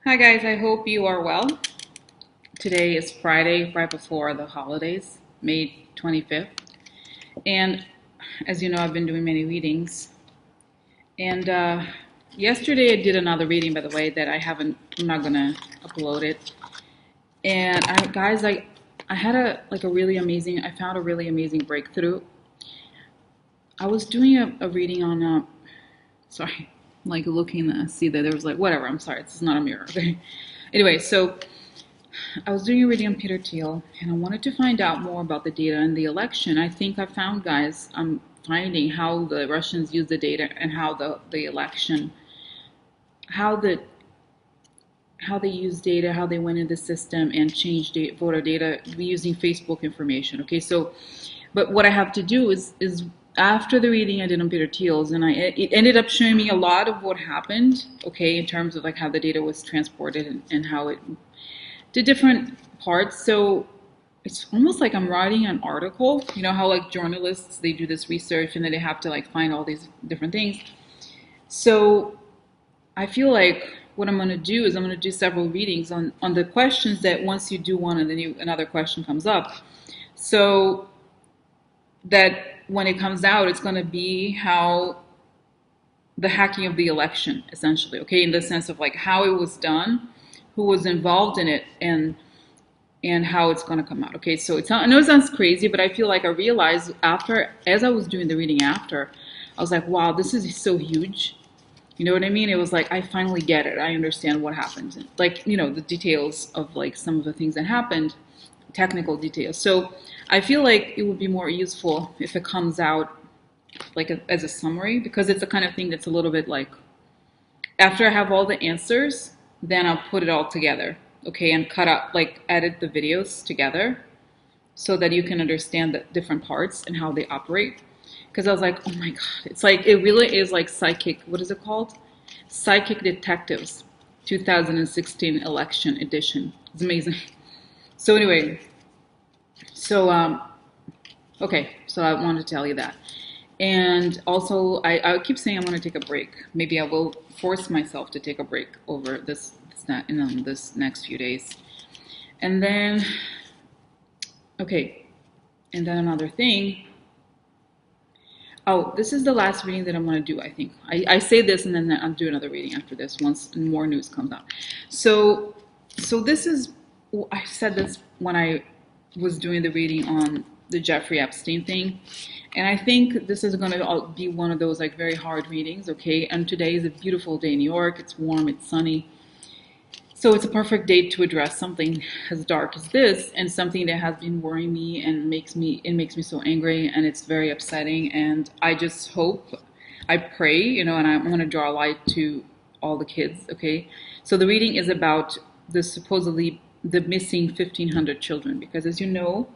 Hi guys, I hope you are well. Today is Friday, right before the holidays, May 25th. And as you know, I've been doing many readings. And yesterday I did another reading, by the way, that I'm not gonna upload it. And guys, I had I found a really amazing breakthrough. I was doing a reading on, sorry, like looking to see that there was like, whatever, I'm sorry, it's not a mirror, okay? Anyway, so I was doing a reading on Peter Thiel, and I wanted to find out more about the data in the election. I think I found, guys, I'm finding how the Russians use the data and how the election, how the how they use data, how they went in the system and changed voter data using Facebook information. Okay, so, but what I have to do is after the reading I did on Peter Thiel's, and it ended up showing me a lot of what happened. Okay, in terms of like how the data was transported and how it to different parts. So it's almost like I'm writing an article. You know how like journalists they do this research and then they have to like find all these different things. So I feel like what I'm going to do is I'm going to do several readings on the questions that once you do one and then another question comes up. So that when it comes out, it's going to be how the hacking of the election, essentially, okay, in the sense of like how it was done, who was involved in it, and how it's going to come out. Okay, so I know it sounds crazy, but I feel like I realized after, as I was doing the reading after, I was like, wow, this is so huge. You know what I mean? It was like, I finally get it. I understand what happened. Like, you know, the details of like some of the things that happened, technical details. So I feel like it would be more useful if it comes out like as a summary, because it's the kind of thing that's a little bit like, after I have all the answers, then I'll put it all together, okay, and cut out, like edit the videos together so that you can understand the different parts and how they operate. Because I was like, oh my God, it's like, it really is like psychic, what is it called? Psychic Detectives 2016 election edition. It's amazing. So anyway, so okay, so I wanted to tell you that. And also, I keep saying I'm going to take a break. Maybe I will force myself to take a break over this next few days. And then, okay, and then another thing. Oh, this is the last reading that I'm going to do, I think. I say this and then I'll do another reading after this once more news comes out. So this is, I said this when I was doing the reading on the Jeffrey Epstein thing. And I think this is going to be one of those like very hard readings, okay? And today is a beautiful day in New York. It's warm, it's sunny. So it's a perfect date to address something as dark as this and something that has been worrying me and makes me so angry and it's very upsetting. And I just hope, I pray, you know, and I'm going to draw a light to all the kids, okay? So the reading is about the supposedly the missing 1,500 children, because as you know,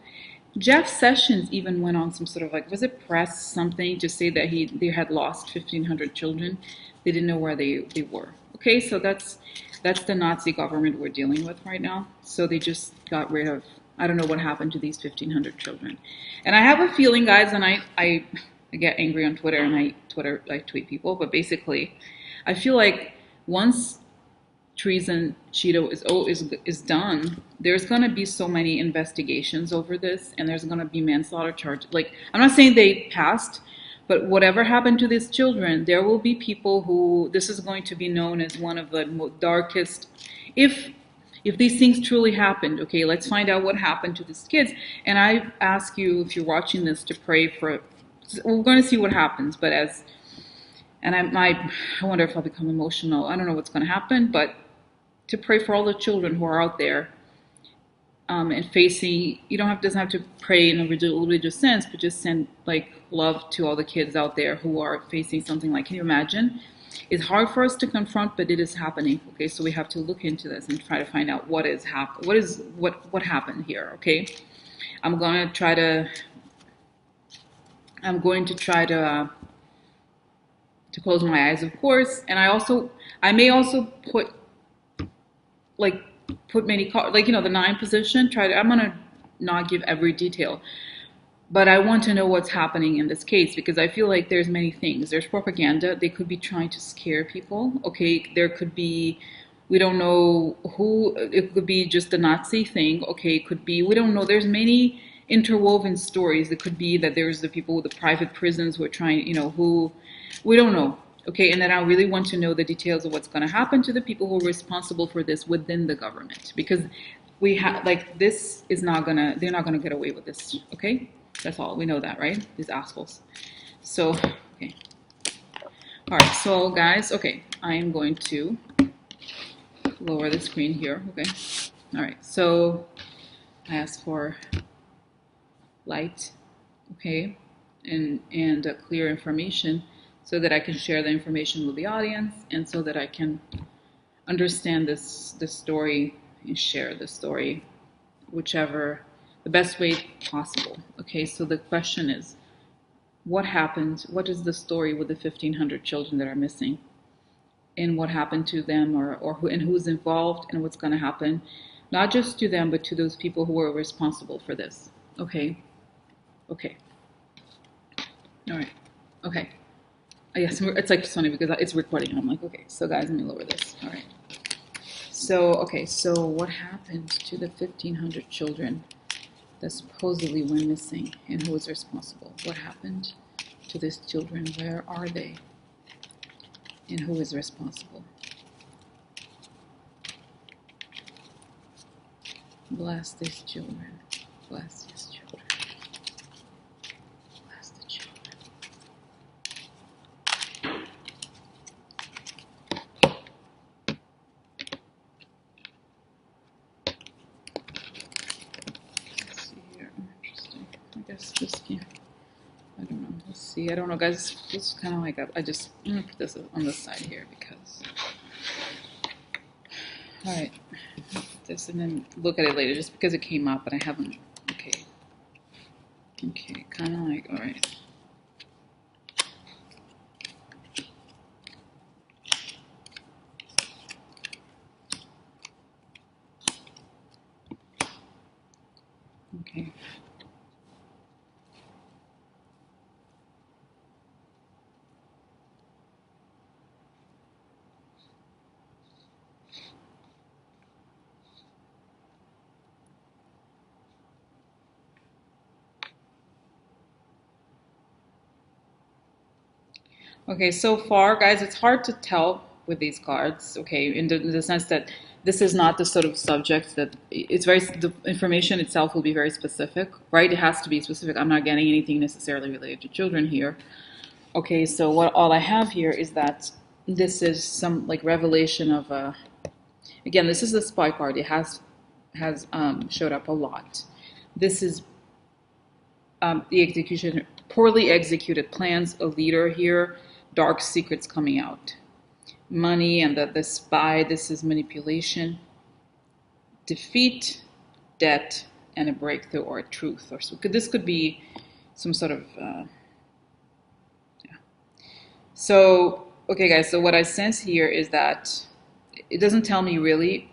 Jeff Sessions even went on some sort of like, was it press something to say that they had lost 1,500 children. They didn't know where they were. Okay, so that's the Nazi government we're dealing with right now. So they just got rid of, I don't know what happened to these 1,500 children. And I have a feeling, guys, and I get angry on Twitter and I tweet people, but basically, I feel like once treason Cheeto is done, there's going to be so many investigations over this, and there's going to be manslaughter charges. Like, I'm not saying they passed, but whatever happened to these children, there will be people who this is going to be known as one of the darkest. If these things truly happened, okay, let's find out what happened to these kids. And I ask you, if you're watching this, to pray for. We're going to see what happens, but I wonder if I'll become emotional. I don't know what's going to happen, but to pray for all the children who are out there and facing, you doesn't have to pray in a religious sense, but just send like love to all the kids out there who are facing something like, can you imagine? It's hard for us to confront, but it is happening. Okay, so we have to look into this and try to find out what happened here. Okay, I'm going to try to close my eyes, of course, and I may also put many cards, like, the nine position. I'm gonna not give every detail, but I want to know what's happening in this case, because I feel like there's many things. There's propaganda. They could be trying to scare people. Okay, there could be We don't know who, it could be just a Nazi thing. Okay, it could be, we don't know. There's many interwoven stories. It could be that there's the people with the private prisons who are trying, who, we don't know. Okay, and then I really want to know the details of what's going to happen to the people who are responsible for this within the government. Because we have, like, this is not going to, they're not going to get away with this. Okay, that's all. We know that, right? These assholes. So, okay. All right, so guys, okay, I am going to lower the screen here. Okay. All right, so I asked for light, okay, and clear information so that I can share the information with the audience and so that I can understand this story and share the story whichever the best way possible. Okay, so the question is, what happened? What is the story with the 1,500 children that are missing? And what happened to them, or who, and who's involved, and what's going to happen, not just to them, but to those people who are responsible for this. Okay. Okay. All right. Okay. Yes, it's like funny because it's recording, and I'm like, okay. So guys, let me lower this. All right. So okay. So what happened to the 1,500 children that supposedly went missing, and who was responsible? What happened to these children? Where are they? And who is responsible? Bless these children. Bless these children. Bless the children. Let's see here. Interesting. I guess this can. I don't know. Let's see. I don't know, guys. This is kind of like I'm gonna put this on the side here because. All right. This and then look at it later, just because it came up, but I haven't. Okay. Okay. Kind of like, all right. Okay. Okay, so far, guys, it's hard to tell with these cards, okay, in the sense that this is not the sort of subject that it's very, the information itself will be very specific, right? It has to be specific. I'm not getting anything necessarily related to children here. Okay, so what all I have here is that this is some like revelation of a, again, this is the spy card. It has showed up a lot. This is the execution, poorly executed plans, a leader here, dark secrets coming out. Money and the spy, this is manipulation. Defeat, debt, and a breakthrough or a truth. Or so. This could be some sort of, yeah. So, okay guys, so what I sense here is that it doesn't tell me really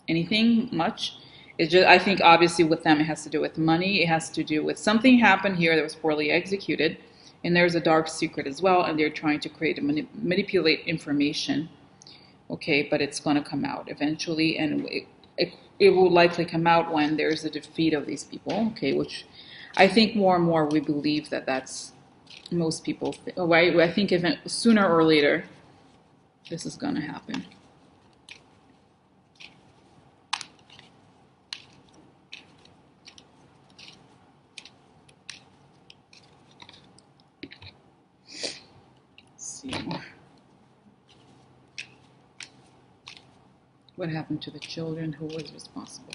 anything much. It's just, I think obviously with them it has to do with money. It has to do with something happened here that was poorly executed. And there's a dark secret as well. And they're trying to create and manipulate information. Okay, but it's going to come out eventually. And it will likely come out when there's a defeat of these people. Okay, which I think more and more we believe that that's most people. I think even sooner or later this is going to happen. What happened to the children? Who was responsible?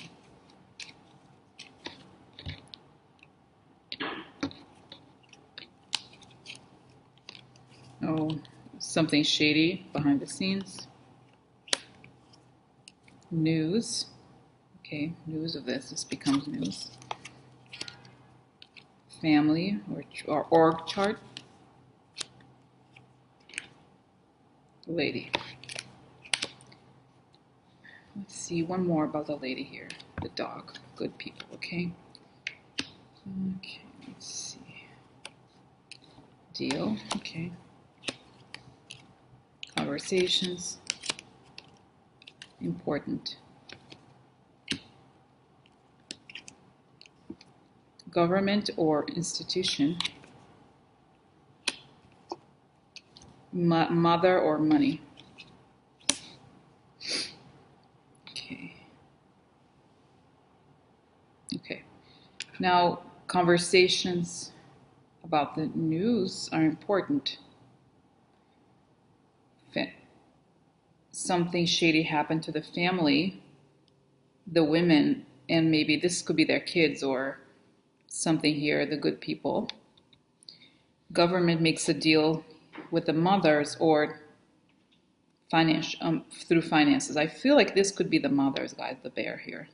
Oh, something shady behind the scenes. News. Okay, news of this. This becomes news. Family or org chart. Lady. Let's see one more about the lady here. The dog. Good people, okay? Okay, let's see. Deal, okay. Conversations. important. Government or institution. Mother or money. Okay. Okay. Now, conversations about the news are important. Something shady happened to the family, the women, and maybe this could be their kids or something here, the good people. Government makes a deal with the mothers or through finances. I feel like this could be the mothers, guys, the bear here.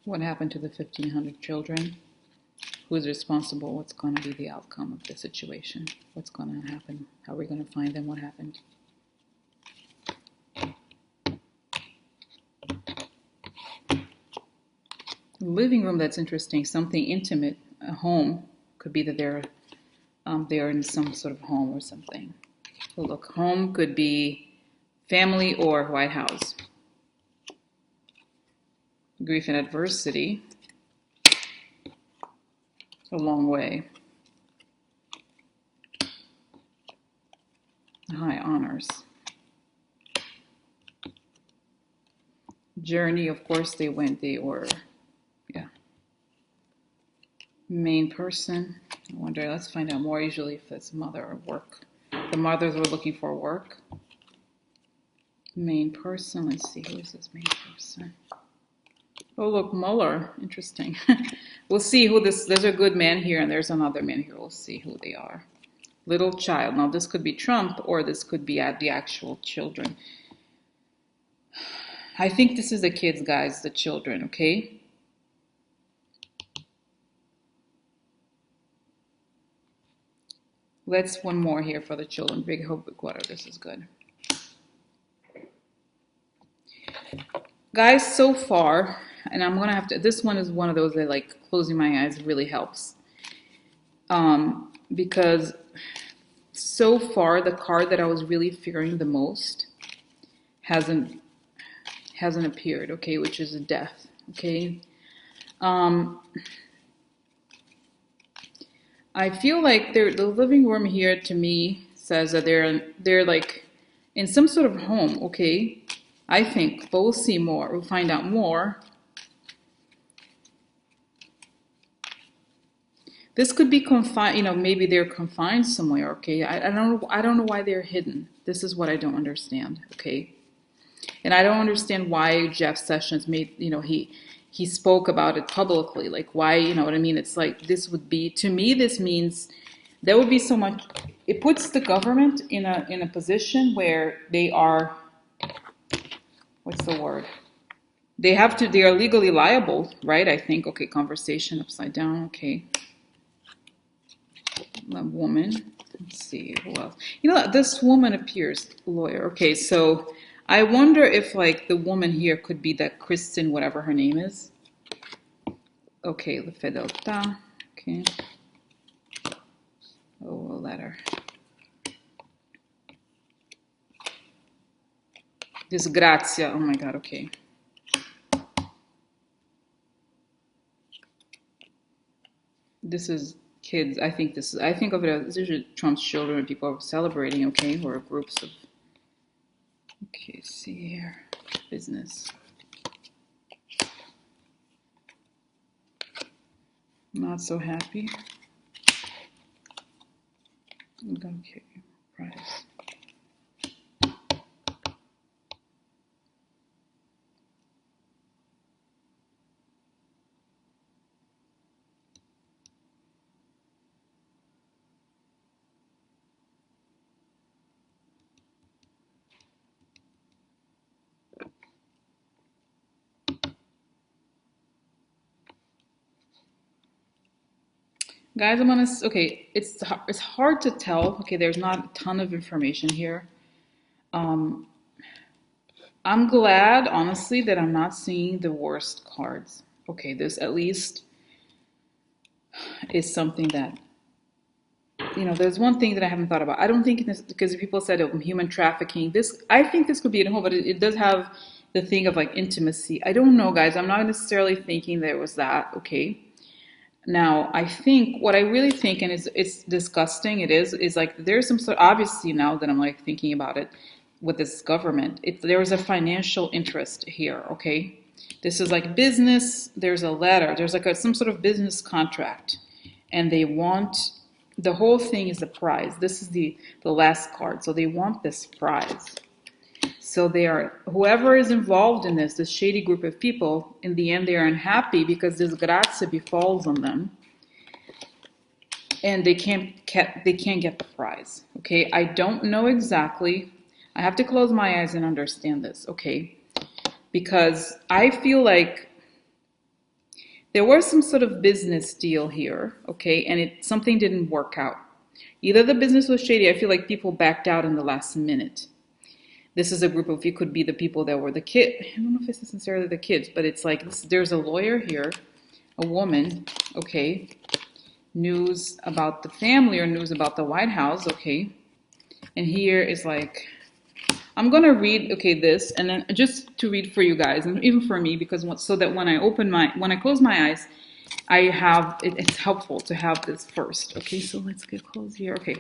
What happened to the 1,500 children? Who is responsible? What's going to be the outcome of the situation? What's going to happen? How are we going to find them? What happened? Living room, that's interesting. Something intimate. A home could be that they're in some sort of home or something. So look, home could be family or White House. Grief and adversity. A long way. High honors. Journey, of course, they were, yeah. Main person. I wonder, let's find out more usually if it's mother or work. The mothers were looking for work. Main person, let's see, who is this main person? Oh, look, Mueller, interesting. We'll see who there's a good man here and there's another man here. We'll see who they are. Little child. Now, this could be Trump or this could be at the actual children. I think this is the kids, guys, the children, okay? Let's one more here for the children. Big hope, big water. This is good. Guys, so far, and I'm going to have to, this one is one of those that like closing my eyes really helps. Because so far, the card that I was really fearing the most hasn't appeared, okay, which is a death, okay? I feel like the living room here to me says that they're like in some sort of home, okay? I think, but we'll see more. We'll find out more. This could be confined, you know, maybe they're confined somewhere, okay? I don't know why they're hidden. This is what I don't understand, okay? And I don't understand why Jeff Sessions made, you know, he spoke about it publicly. Like why, you know what I mean? It's like this would be, to me, this means there would be so much, it puts the government in a position where they are, what's the word? They are legally liable, right? I think, okay, conversation upside down, okay. A woman, let's see, who else? You know, this woman appears, lawyer, okay, so I wonder if like the woman here could be that Kristen, whatever her name is. Okay, la fedeltà, okay. Oh, a letter. Disgrazia, oh my God, okay. This is kids, I think of it as, these are Trump's children, people are celebrating, okay, or groups of, okay, see here, business. Not so happy. Okay, price. Guys, okay, it's hard to tell. Okay, there's not a ton of information here. Um, I'm glad, honestly, that I'm not seeing the worst cards. Okay, this at least is something that, there's one thing that I haven't thought about. I don't think this, because people said human trafficking. I think this could be at home, but it does have the thing of like intimacy. I don't know, guys. I'm not necessarily thinking that it was that. Okay. Now, I think what I really think, and it's disgusting. It is like there's some sort. Obviously, now that I'm like thinking about it, with this government, there was a financial interest here. Okay, this is like business. There's a letter. There's like some sort of business contract, and they want the whole thing is a prize. This is the last card, so they want this prize. So whoever is involved in this shady group of people, in the end, they are unhappy because disgrazia befalls on them, and they can't get the prize. Okay, I don't know exactly. I have to close my eyes and understand this. Okay, because I feel like there was some sort of business deal here. Okay, and something didn't work out. Either the business was shady. I feel like people backed out in the last minute. This is a group of, it could be the people that were the kid. I don't know if it's necessarily the kids, but it's like there's a lawyer here, a woman, okay, news about the family or news about the White House, okay, and here is like, I'm gonna read, okay, this, and then just to read for you guys, and even for me, because so that when I close my eyes, I have, it's helpful to have this first, okay, so let's get close here, okay.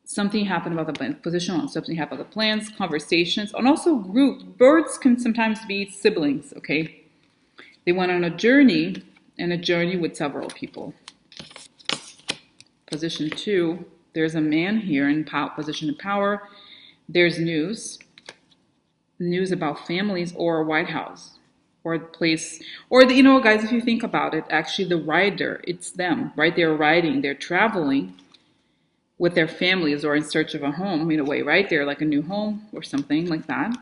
Something happened about the plan, position on something happened about the plans, conversations, and also group. Birds can sometimes be siblings, okay? They went on a journey, and a journey with several people. Position 2, there's a man here in position of power. There's news about families or a White House or a place, or guys, if you think about it, actually the rider, it's them, right? They're riding, they're traveling with their families or in search of a home in a way, right? They're like a new home or something like that.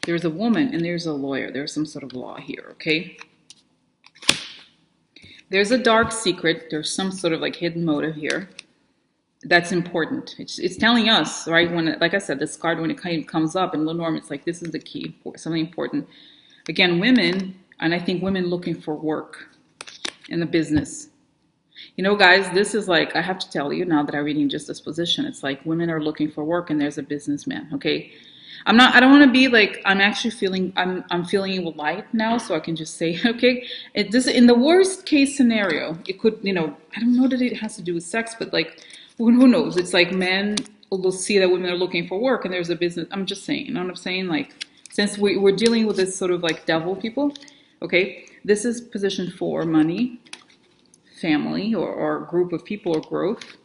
There's a woman and there's a lawyer. There's some sort of law here, okay? There's a dark secret. There's some sort of like hidden motive here. That's important. It's telling us, right? When, like I said, this card, when it kind of comes up in Lenormand, it's like, this is the key, something important. Again, women, and I think women looking for work in the business. Guys, this is like, I have to tell you now that I'm reading just this position, it's like women are looking for work and there's a businessman, okay? I don't want to be like, I'm feeling light now, so I can just say, okay, in the worst case scenario, it could, I don't know that it has to do with sex, but like, who knows? It's like men will see that women are looking for work and there's a business. I'm just saying, you know what I'm saying? Like, since we're dealing with this sort of like devil people, okay, this is position 4, money, family or group of people or growth,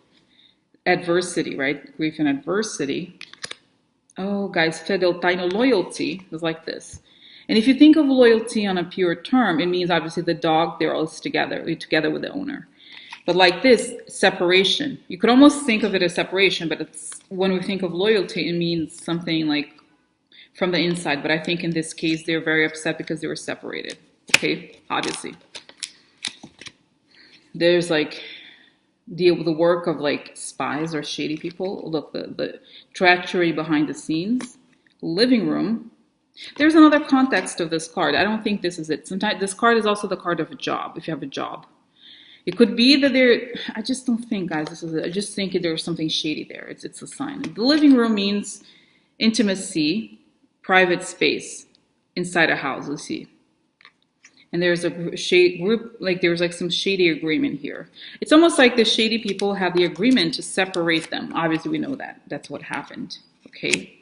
adversity, right? Grief and adversity. Oh, guys, fidelity, loyalty is like this. And if you think of loyalty on a pure term, it means obviously the dog, they're all together with the owner. But like this, separation. You could almost think of it as separation, but when we think of loyalty, it means something like from the inside. But I think in this case, they're very upset because they were separated. Okay, obviously. There's like deal with the work of like spies or shady people. Look, the treachery behind the scenes. Living room. There's another context of this card. I don't think this is it. Sometimes this card is also the card of a job, if you have a job. It could be that I just don't think, guys, this is it. I just think there's something shady there. It's a sign. The living room means intimacy, private space inside a house, you see. And there's a group, like there's like some shady agreement here. It's almost like the shady people have the agreement to separate them. Obviously, we know that. That's what happened, okay?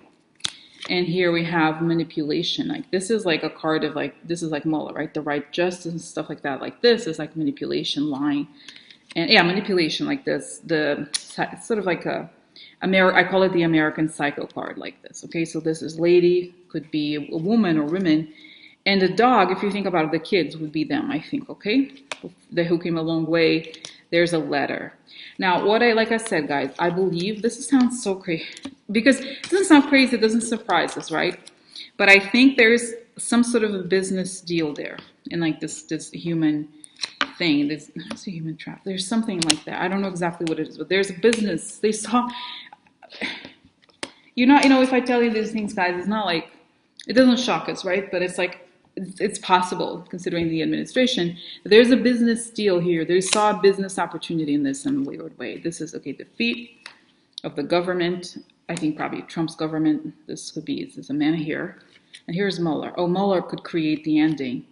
And here we have manipulation. Like this is like a card of like, this is like Mueller, right? The right justice and stuff like that. Like this is like manipulation, lying. And yeah, manipulation like this. It's sort of like I call it the American Psycho card like this, okay? So this is lady, could be a woman or women. And the dog, if you think about it, the kids would be them, I think, okay? Who came a long way. There's a letter. Now, like I said, guys, I believe, sounds so crazy. Because it doesn't sound crazy, it doesn't surprise us, right? But I think there's some sort of a business deal there in like this human thing. It's a human traffic. There's something like that. I don't know exactly what it is, but there's a business. They saw, if I tell you these things, guys, it's not like, it doesn't shock us, right? But it's like, it's possible, considering the administration. There's a business deal here. They saw a business opportunity in this in a weird way. This is, okay, defeat of the government. I think probably Trump's government. This is a man here. And here's Mueller. Oh, Mueller could create the ending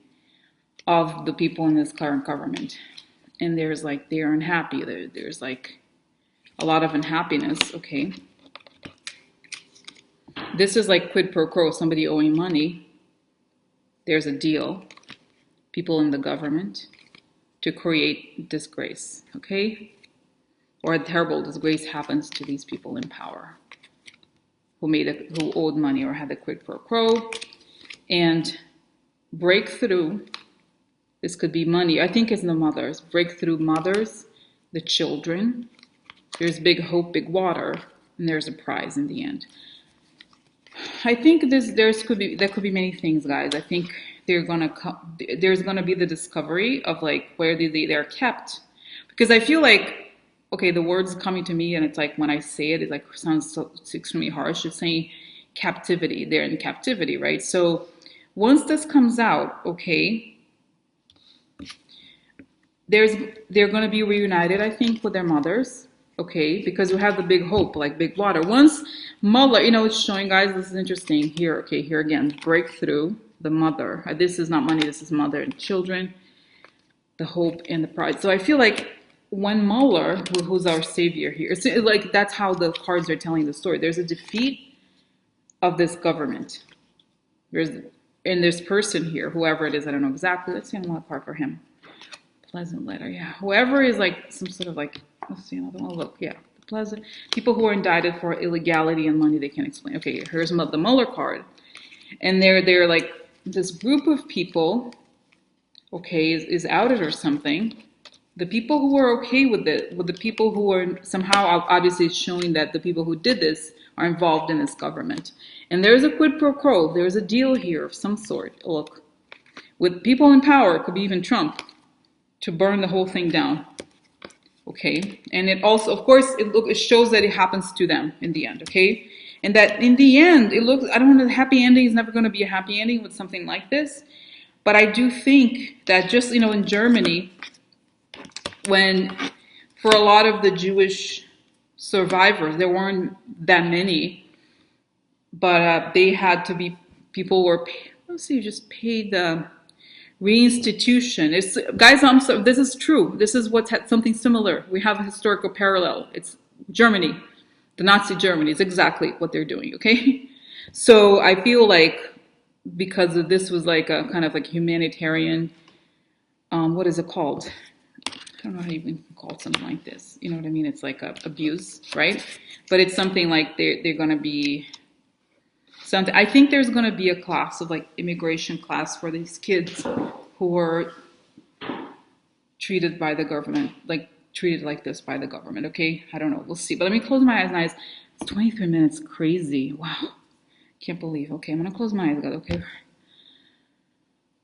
of the people in this current government. And there's like, they're unhappy. There's like a lot of unhappiness, okay? This is like quid pro quo, somebody owing money. There's a deal, people in the government, to create disgrace, okay? Or a terrible disgrace happens to these people in power who owed money or had a quid pro quo. And breakthrough, this could be money. I think it's the mothers. Breakthrough mothers, the children. There's big hope, big water, and there's a prize in the end. I think there could be many things, guys. I think there's gonna be the discovery of like where they're kept, because I feel like, okay, the words coming to me, and it's like when I say it like sounds so extremely harsh. It's saying captivity. They're in captivity, right? So once this comes out, okay, they're gonna be reunited, I think, with their mothers. Okay, because we have the big hope, like big water. Once Mueller, it's showing, guys, this is interesting here. Okay, here again, breakthrough, the mother. This is not money, this is mother and children, the hope and the pride. So I feel like when Mueller, who's our savior here, it's like that's how the cards are telling the story. There's a defeat of this government. And this person here, whoever it is, I don't know exactly. Let's see another card for him. Pleasant letter, yeah. Whoever is like some sort of like, let's see another one. Look, yeah, the pleasant people who are indicted for illegality and money they can't explain. Okay, here's the Mueller card, and they're like this group of people. Okay, is outed or something. The people who are okay with it, with the people who are somehow obviously showing that the people who did this are involved in this government, and there's a quid pro quo. There's a deal here of some sort. Look, with people in power, it could be even Trump, to burn the whole thing down. Okay, and it also, of course, it shows that it happens to them in the end. Okay, and that in the end, it looks, I don't know, the happy ending is never going to be a happy ending with something like this, but I do think that just in Germany, when for a lot of the Jewish survivors, there weren't that many, but they had to be, people were, let's see, just paid the reinstitution. It's, guys, this is true. This is what's something similar. We have a historical parallel. It's Germany, the Nazi Germany. It's exactly what they're doing, okay? So I feel like because this was like a kind of like humanitarian, what is it called? I don't know how you even call it something like this. You know what I mean? It's like abuse, right? But it's something like they're going to be something. I think there's going to be a class of like immigration class for these kids who were treated by the government, like treated like this by the government. Okay, I don't know. We'll see. But let me close my eyes. It's 23 minutes. Crazy. Wow. Can't believe. Okay, I'm gonna close my eyes. Okay.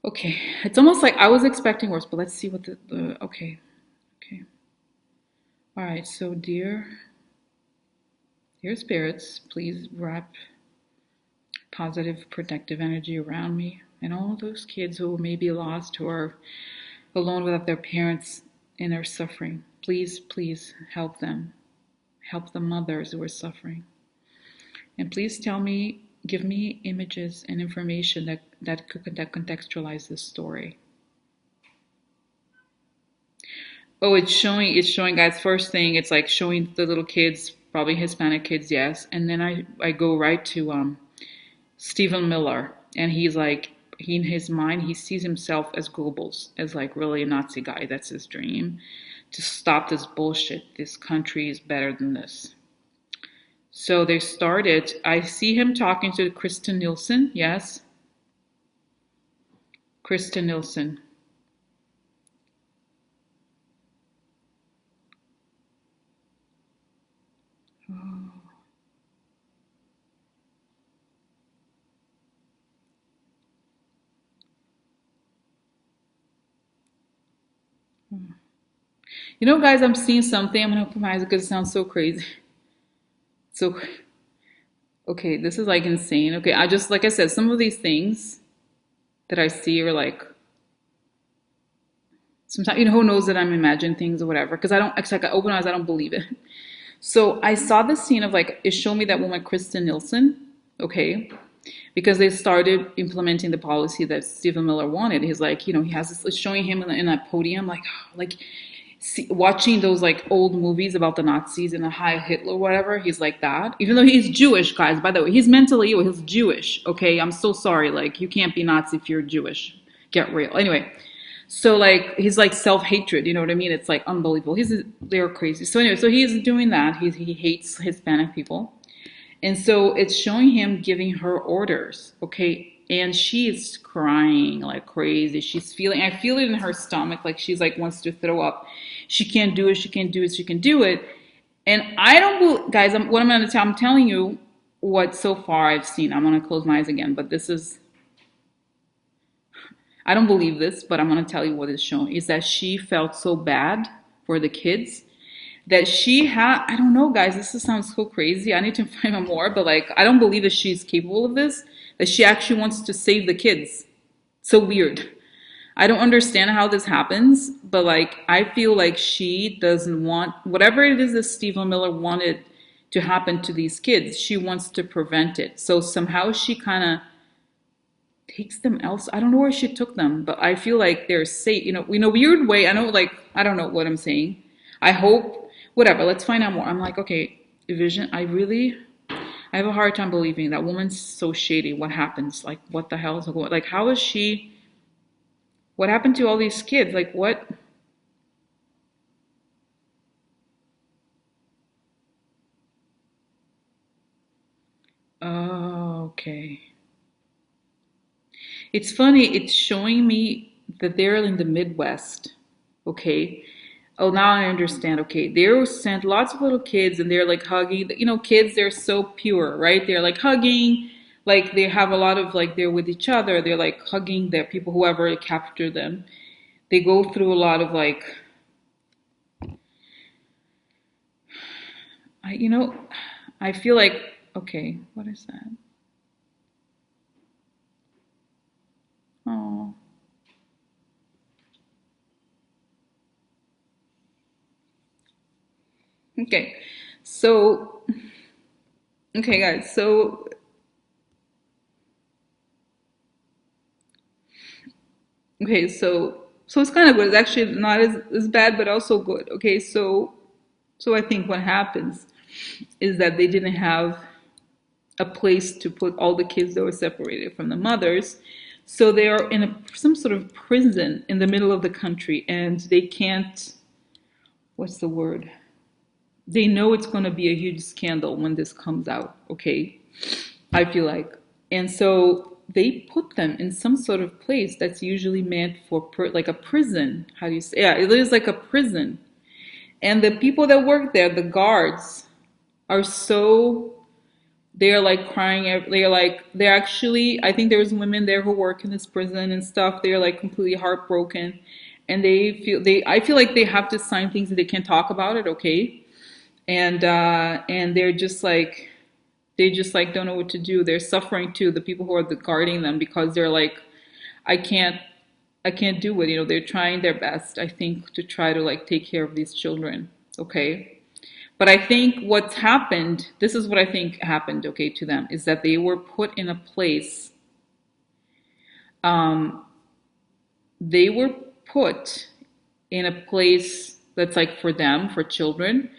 Okay. It's almost like I was expecting worse, but let's see what the okay. Okay. All right. So, dear spirits, please wrap positive, protective energy around me and all those kids who may be lost, who are alone without their parents and are suffering. Please, please help them. Help the mothers who are suffering. And please give me images and information that contextualize this story. Oh, it's showing, guys, first thing, it's like showing the little kids, probably Hispanic kids, yes. And then I go right to Stephen Miller, and he's like, in his mind, he sees himself as Goebbels, as like really a Nazi guy. That's his dream, to stop this bullshit. This country is better than this. So they started, I see him talking to Kristen Nielsen, yes. Kristen Nielsen. Oh. You know, guys, I'm seeing something. I'm gonna open my eyes because it sounds so crazy. So, okay, this is like insane. Okay, I just, like I said, some of these things that I see are like, sometimes, you know, who knows that I'm imagining things or whatever. Because I don't, it's like I open my eyes, I don't believe it. So I saw this scene of like, it showed me that woman, Kristen Nielsen, okay? Because they started implementing the policy that Stephen Miller wanted. He's like, you know, he has this, it's showing him in a podium, like watching those like old movies about the Nazis and the High Hitler, whatever. He's like that, even though he's Jewish, guys. By the way, he's mentally ill. He's Jewish. Okay, I'm so sorry. Like, you can't be Nazi if you're Jewish. Get real. Anyway, so like he's like self-hatred. You know what I mean? It's like unbelievable. They're crazy. So anyway, so he's doing that. He hates Hispanic people. And so it's showing him giving her orders, okay? And she's crying like crazy. She's feeling, I feel it in her stomach, like she's like wants to throw up. She can't do it, she can't do it, she can do it. And I don't, guys, what I'm gonna tell, I'm telling you what so far I've seen. I'm gonna close my eyes again, but this is, I don't believe this, but I'm gonna tell you what is shown is that she felt so bad for the kids that she had, I don't know, guys, sounds so crazy. I need to find out more, but like I don't believe that she's capable of this, that she actually wants to save the kids. So weird. I don't understand how this happens, but like I feel like she doesn't want whatever it is that Stephen Miller wanted to happen to these kids, she wants to prevent it. So somehow she kind of takes them else. I don't know where she took them, but I feel like they're safe, you know, in a weird way. I know, like, I don't know what I'm saying. I hope, whatever, let's find out more. I'm like, okay, Vision, I have a hard time believing that woman's so shady. What happens? Like, what the hell is going, like, how is she, what happened to all these kids? Like, what? Oh, okay. It's funny, it's showing me that they're in the Midwest, okay? Oh, now I understand. Okay, they were sent lots of little kids, and they're like hugging. You know, kids, they're so pure, right? They're like hugging, like they have a lot of like they're with each other. They're like hugging their people, whoever captured them. They go through a lot of like, you know, I feel like, okay, what is that? Oh, okay. So, okay, guys. So, okay, so it's kind of good. It's actually not as bad, but also good. Okay, so I think what happens is that they didn't have a place to put all the kids that were separated from the mothers. So they are in some sort of prison in the middle of the country, and they can't, what's the word? They know it's going to be a huge scandal when this comes out, okay? I feel like. And so they put them in some sort of place that's usually meant for like a prison. How do you say? Yeah, it is like a prison. And the people that work there, the guards, are so, they're like crying. They're like, they're actually, I think there's women there who work in this prison and stuff. They're like completely heartbroken. And I feel like they have to sign things that they can't talk about it, okay? And they're just like, they just like don't know what to do. They're suffering too, the people who are guarding them, because they're like, I can't, I can't do it. You know, they're trying their best, I think, to try to like take care of these children, okay? But I think what's happened, this is what I think happened, okay, to them, is that they were put in a place, um, they were put in a place that's like for them, for children,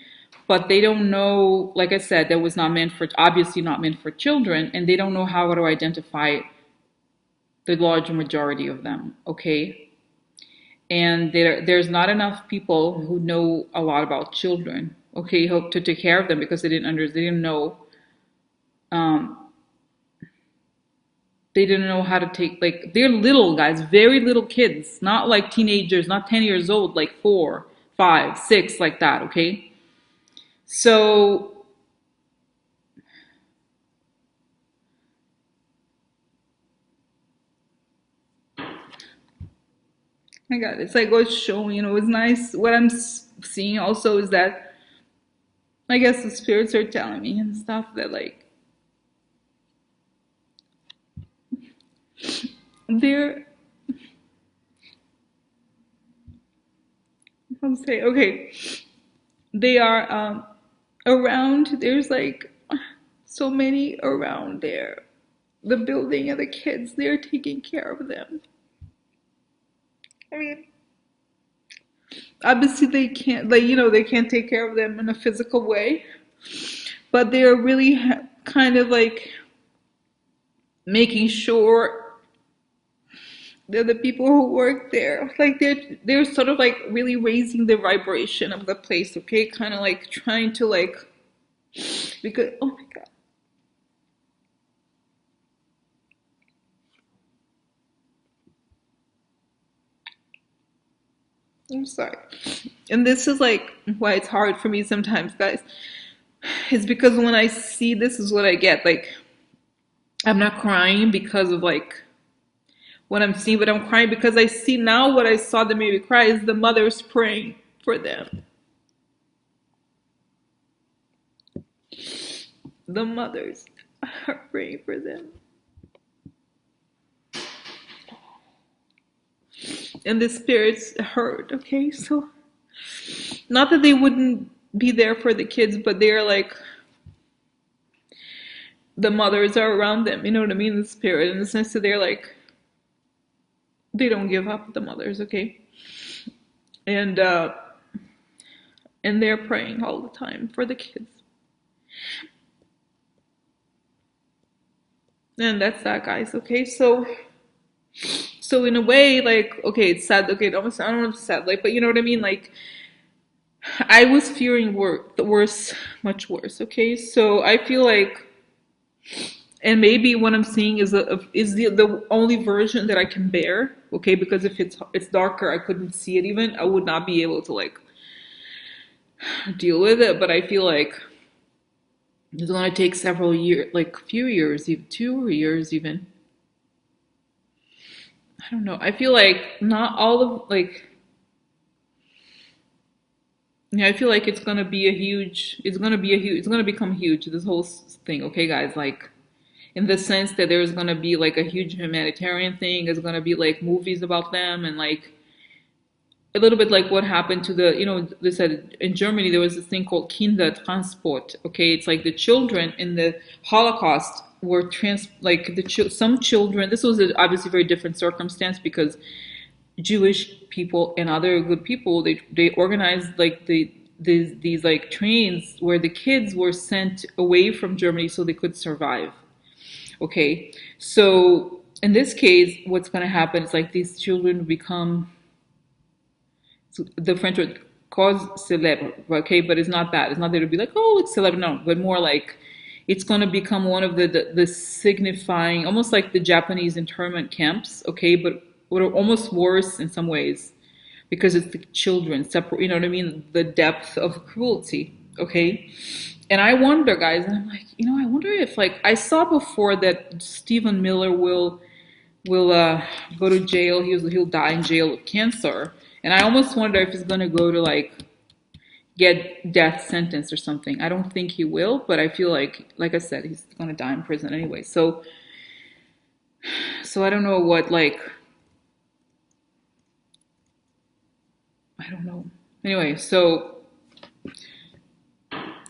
but they don't know, like I said, that was not meant for, obviously not meant for children, and they don't know how to identify the large majority of them, okay? And there's not enough people who know a lot about children, okay, hope to take care of them, because they didn't know, um, they didn't know how to take, like, they're little guys, very little kids, not like teenagers, not 10 years old, like 4, 5, 6, like that, okay? So, my God, it's like what's showing, it's nice. What I'm seeing also is that I guess the spirits are telling me and stuff that like they're, I'll say, okay, they are around. There's like so many around there. The building and the kids, they're taking care of them. I mean, obviously they can't, like, they can't take care of them in a physical way, but they're really kind of like making sure that the people who work there, like they're sort of like really raising the vibration of the place, okay? Kind of like trying to like, because, oh my God. I'm sorry. And this is like why it's hard for me sometimes, guys. It's because when I see this is what I get. Like, I'm not crying because of like what I'm seeing, but I'm crying because I see now what I saw that made me cry is the mothers praying for them. The mothers are praying for them. And the spirits hurt, okay? So, not that they wouldn't be there for the kids, but they're like, the mothers are around them, you know what I mean? The spirit, in the sense that they're like, they don't give up, the mothers, okay? And, uh, and they're praying all the time for the kids. And that's that, guys, okay? So in a way, like, okay, it's sad, okay, almost, I don't know if it's sad, like, but you know what I mean? Like, I was fearing worse, much worse, okay? So I feel like, and maybe what I'm seeing is the only version that I can bear, okay? Because if it's darker, I couldn't see it even. I would not be able to like deal with it. But I feel like it's gonna take several years, like a few years, even 2 years, even. I don't know. I feel like not all of like. Yeah, I feel like it's gonna be a huge. It's gonna be a huge. It's gonna become huge. This whole thing, okay, guys. Like in the sense that there's gonna be like a huge humanitarian thing. There's gonna be like movies about them and like a little bit like what happened to they said in Germany there was this thing called Kindertransport. Okay, it's like the children in the Holocaust were like some children. This was obviously a very different circumstance because Jewish people and other good people they organized like these like trains where the kids were sent away from Germany so they could survive. Okay, so in this case, what's going to happen is like these children become the French word cause célèbre, okay, but it's not that. It's not there to be like, oh, it's célèbre, no, but more like it's going to become one of the signifying, almost like the Japanese internment camps, okay, but what are almost worse in some ways because it's the children separate, you know what I mean? The depth of cruelty, okay? And I wonder, guys, and I'm like, I wonder if like I saw before that Stephen Miller will go to jail. He'll die in jail of cancer. And I almost wonder if he's gonna go to like get death sentence or something. I don't think he will, but I feel like I said, he's gonna die in prison anyway. So I don't know what like I don't know. Anyway, so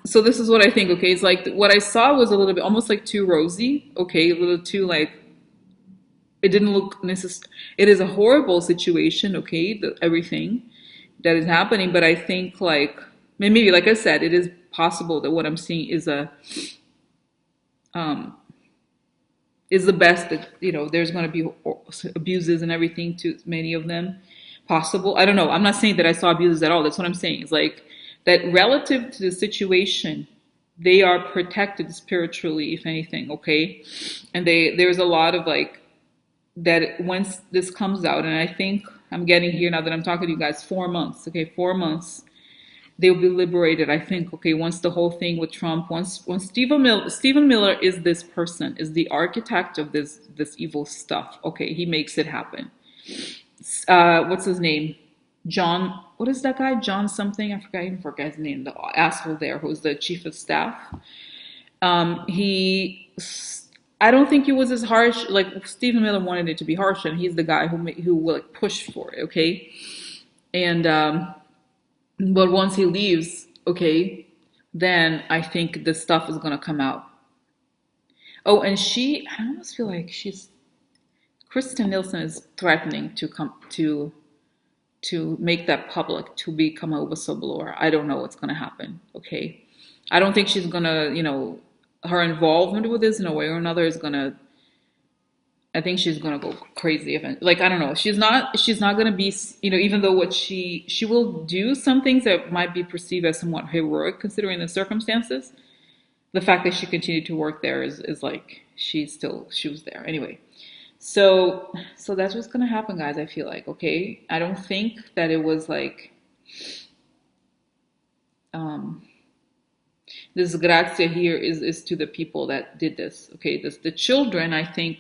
this is what I think. Okay, it's like what I saw was a little bit almost like too rosy. Okay, a little too like it didn't look necessary. It is a horrible situation. Okay, everything that is happening, but I think like maybe like I said, it is possible that what I'm seeing um is the best that there's going to be abuses and everything to many of them possible. I don't know. I'm not saying that I saw abuses at all. That's what I'm saying. It's like that relative to the situation, they are protected spiritually, if anything. Okay, and there's a lot of like that once this comes out, and I think I'm getting here now that I'm talking to you guys, 4 months. Okay, 4 months. They'll be liberated, I think. Okay, once the whole thing with Trump, once Stephen Miller is this person, is the architect of this evil stuff. Okay, he makes it happen. What's his name? John, what is that guy? John something? I even forget his name. The asshole there, who's the chief of staff. He, I don't think he was as harsh. Like Stephen Miller wanted it to be harsh, and he's the guy who like pushed for it. Okay, and but once he leaves, okay, then I think the stuff is gonna come out. Oh, and I almost feel like Kristen Nielsen is threatening to make that public, to become a whistleblower. I don't know what's going to happen. Okay. I don't think she's going to, her involvement with this in a way or another is going to, I think she's going to go crazy. Like, I don't know. She's not going to be, even though she will do some things that might be perceived as somewhat heroic considering the circumstances. The fact that she continued to work there is like, she was there. Anyway. So that's what's gonna happen, guys. I feel like, okay. I don't think that it was like um, this grazia here is to the people that did this. Okay, the children. I think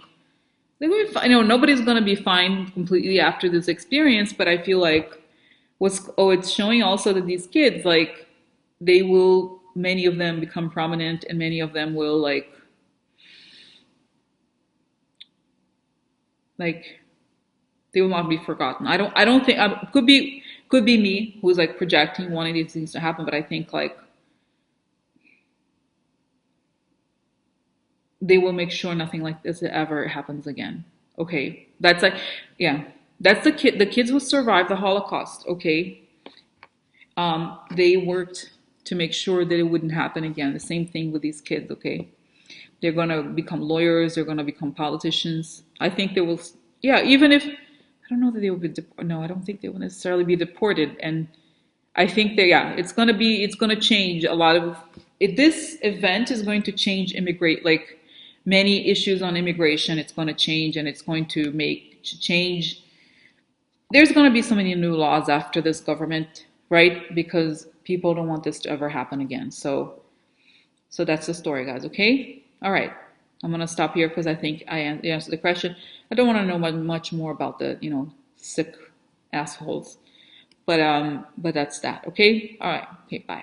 they're gonna be fine. Nobody's gonna be fine completely after this experience, but I feel like it's showing also that these kids, like, they will, many of them become prominent, and many of them will like they will not be forgotten. I don't think could be me who's like projecting wanting these things to happen, but I think like they will make sure nothing like this ever happens again. Okay, that's like, yeah, that's the kids who survived the Holocaust. Okay, they worked to make sure that it wouldn't happen again. The same thing with these kids. Okay, they're gonna become lawyers. They're gonna become politicians. I think they will. Yeah, even if I don't know that they will be. No, I don't think they will necessarily be deported. And I think that, yeah, it's gonna change a lot of it. This event is going to change immigrate, like many issues on immigration. It's going to change, and it's going to make change. There's going to be so many new laws after this government, right? Because people don't want this to ever happen again. So that's the story, guys. Okay. All right. I'm gonna stop here because I think I answered the question. I don't want to know much more about the sick assholes, but that's that. Okay. All right. Okay. Bye.